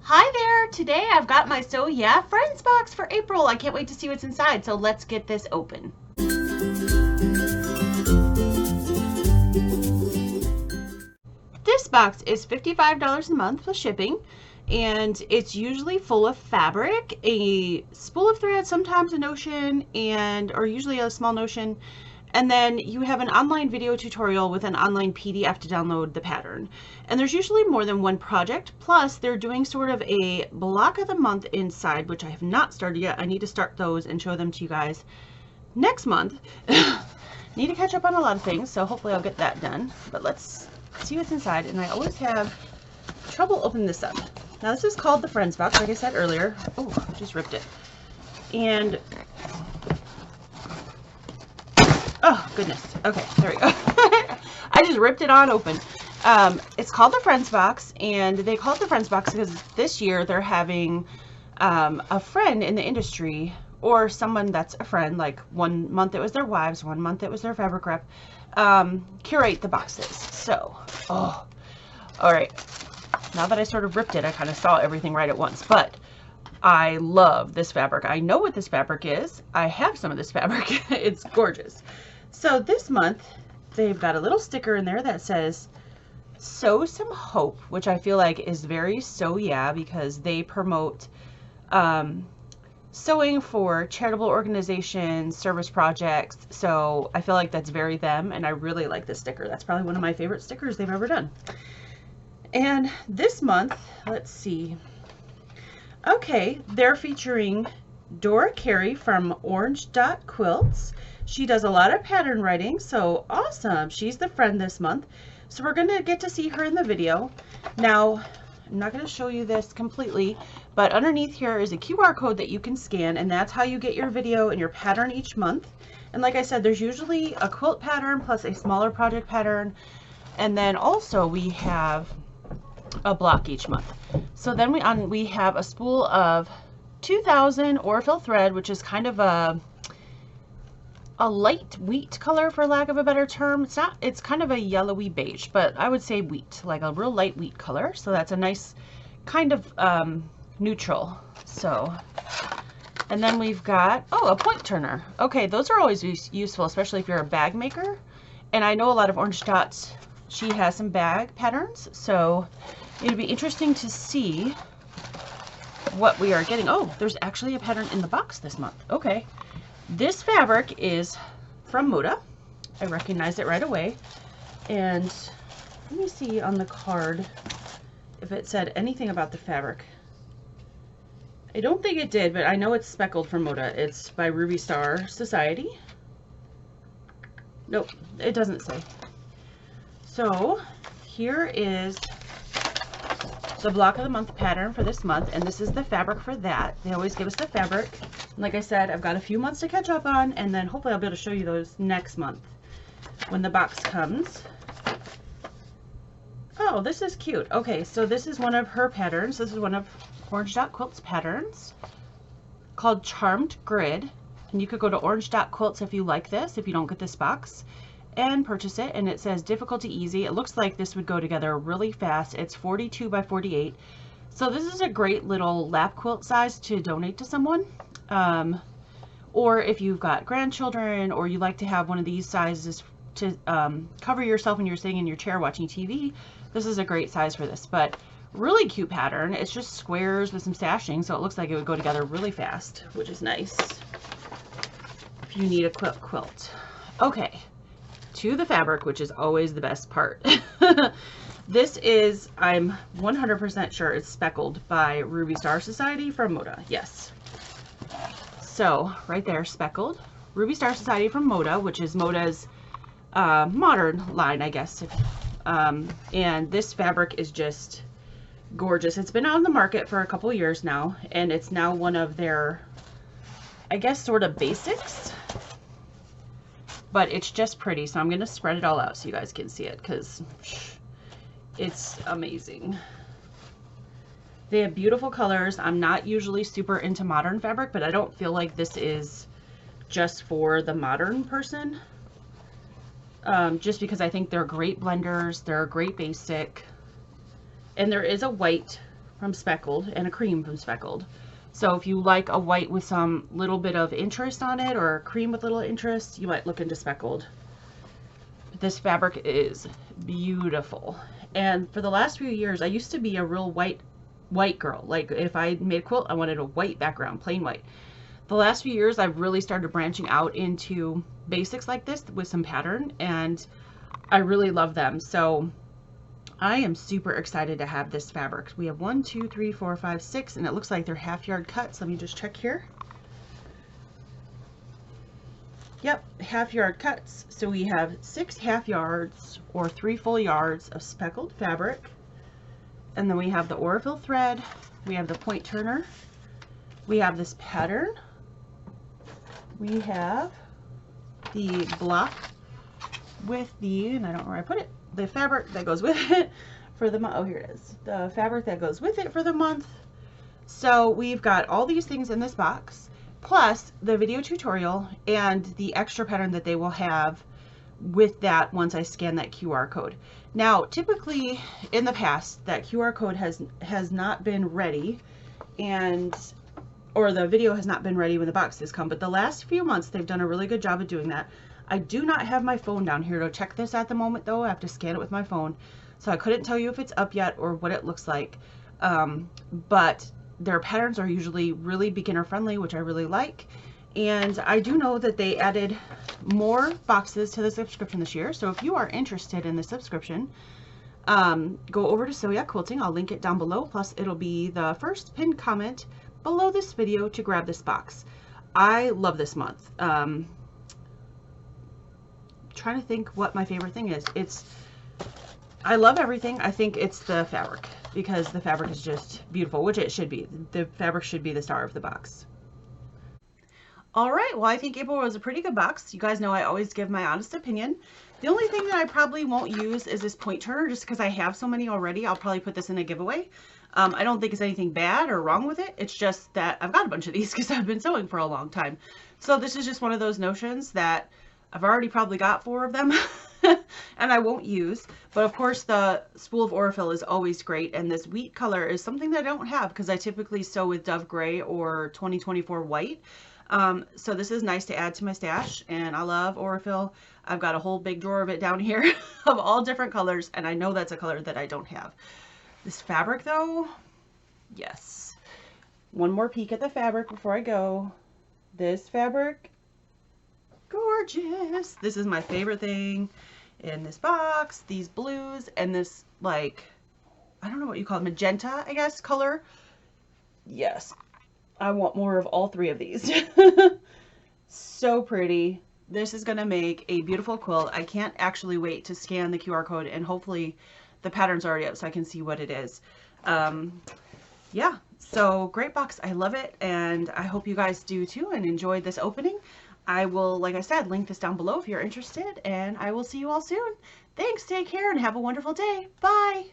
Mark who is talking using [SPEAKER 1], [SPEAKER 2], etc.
[SPEAKER 1] Hi there! Today I've got my So Yeah Friends box for April. I can't wait to see what's inside, so let's get this open. This box is $55 a month plus shipping, and it's usually full of fabric, a spool of thread, sometimes a notion, or usually a small notion. And then you have an online video tutorial with an online PDF to download the pattern. And there's usually more than one project. Plus, they're doing sort of a block of the month inside, which I have not started yet. I need to start those and show them to you guys next month. Need to catch up on a lot of things, so hopefully I'll get that done. But let's see what's inside. And I always have trouble opening this up. Now, this is called the Friends box, like I said earlier. Oh, I just ripped it. And oh, goodness. Okay, there we go. I just ripped it on open. It's called the Friends box, and they call it the Friends box because this year they're having a friend in the industry, or someone that's a friend, like 1 month it was their wives, 1 month it was their fabric rep, curate the boxes. So, all right. Now that I sort of ripped it, I kind of saw everything right at once, but I love this fabric. I know what this fabric is. I have some of this fabric. It's gorgeous. So this month, they've got a little sticker in there that says, "Sow some hope," which I feel like is very So Yeah, because they promote sewing for charitable organizations, service projects. So I feel like that's very them, and I really like this sticker. That's probably one of my favorite stickers they've ever done. And this month, let's see. Okay, they're featuring Dora Carey from Orange Dot Quilts. She does a lot of pattern writing, so awesome. She's the friend this month. So we're going to get to see her in the video. Now, I'm not going to show you this completely, but underneath here is a QR code that you can scan, and that's how you get your video and your pattern each month. And like I said, there's usually a quilt pattern plus a smaller project pattern. And then also we have a block each month. So then we have a spool of 2000 Orville thread, which is kind of a light wheat color, for lack of a better term. It's kind of a yellowy beige, but I would say wheat, like a real light wheat color. So that's a nice kind of neutral. So, and then we've got, oh, a point turner. Okay, those are always useful, especially if you're a bag maker. And I know a lot of Orange Dots, she has some bag patterns, so it'll be interesting to see what we are getting. Oh, there's actually a pattern in the box this month. Okay. This fabric is from Moda. I recognized it right away. And let me see on the card if it said anything about the fabric. I don't think it did, but I know it's Speckled from Moda. It's by Ruby Star Society. Nope, it doesn't say. So here is the block of the month pattern for this month, and this is the fabric for that. They always give us the fabric. And like I said, I've got a few months to catch up on, and then hopefully I'll be able to show you those next month when the box comes. Oh, this is cute. Okay, so this is one of her patterns. This is one of Orange Dot Quilts patterns called Charmed Grid. And you could go to Orange Dot Quilts if you like this, if you don't get this box, and purchase it. And it says difficulty easy. It looks like this would go together really fast. It's 42 by 48. So this is a great little lap quilt size to donate to someone. Or if you've got grandchildren, or you like to have one of these sizes to cover yourself when you're sitting in your chair watching TV, this is a great size for this. But really cute pattern. It's just squares with some stashing, so it looks like it would go together really fast, which is nice if you need a quilt. Okay, to the fabric, which is always the best part. This is, I'm 100% sure it's Speckled by Ruby Star Society from Moda. Yes. So right there, Speckled, Ruby Star Society from Moda, which is Moda's modern line, I guess. And this fabric is just gorgeous. It's been on the market for a couple years now, and it's now one of their, I guess, sort of basics. But it's just pretty, so I'm going to spread it all out so you guys can see it, because it's amazing. They have beautiful colors. I'm not usually super into modern fabric, but I don't feel like this is just for the modern person. Just because I think they're great blenders. They're a great basic. And there is a white from Speckled and a cream from Speckled. So if you like a white with some little bit of interest on it, or a cream with little interest, you might look into Speckled. This fabric is beautiful. And for the last few years, I used to be a real white girl. Like if I made a quilt, I wanted a white background, plain white. The last few years, I've really started branching out into basics like this with some pattern, and I really love them. So I am super excited to have this fabric. We have 1, 2, 3, 4, 5, 6, and it looks like they're half-yard cuts. Let me just check here. Yep, half-yard cuts. So we have 6 half yards or 3 full yards of speckled fabric. And then we have the Aurifil thread. We have the point turner. We have this pattern. We have the block with the, and I don't know where I put it, the fabric that goes with it for the month. Oh, here it is. The fabric that goes with it for the month. So we've got all these things in this box, plus the video tutorial and the extra pattern that they will have with that once I scan that QR code. Now, typically in the past, that QR code has not been ready, or the video has not been ready when the box has come, but the last few months they've done a really good job of doing that. I do not have my phone down here to check this at the moment though. I have to scan it with my phone, so I couldn't tell you if it's up yet or what it looks like. But their patterns are usually really beginner friendly, which I really like. And I do know that they added more boxes to the subscription this year. So if you are interested in the subscription, go over to Celiac Quilting. I'll link it down below. Plus it'll be the first pinned comment below this video to grab this box. I love this month. Trying to think what my favorite thing is. I love everything. I think it's the fabric, because the fabric is just beautiful, which it should be. The fabric should be the star of the box. All right, well, I think April was a pretty good box. You guys know I always give my honest opinion. The only thing that I probably won't use is this point turner, just because I have so many already. I'll probably put this in a giveaway. I don't think it's anything bad or wrong with it. It's just that I've got a bunch of these because I've been sewing for a long time. So this is just one of those notions that I've already probably got 4 of them and I won't use. But of course the spool of Aurifil is always great, and this wheat color is something that I don't have because I typically sew with Dove Gray or 2024 white. So this is nice to add to my stash, and I love Aurifil. I've got a whole big drawer of it down here of all different colors, and I know that's a color that I don't have. This fabric though, yes. One more peek at the fabric before I go. This fabric, gorgeous. This is my favorite thing in this box. These blues and this, like, I don't know what you call it, magenta, I guess, color. Yes, I want more of all 3 of these. So pretty. This is gonna make a beautiful quilt. I can't actually wait to scan the QR code, and hopefully the pattern's already up so I can see what it is. Yeah, so great box. I love it, and I hope you guys do too and enjoyed this opening. I will, like I said, link this down below if you're interested, and I will see you all soon. Thanks, take care, and have a wonderful day. Bye!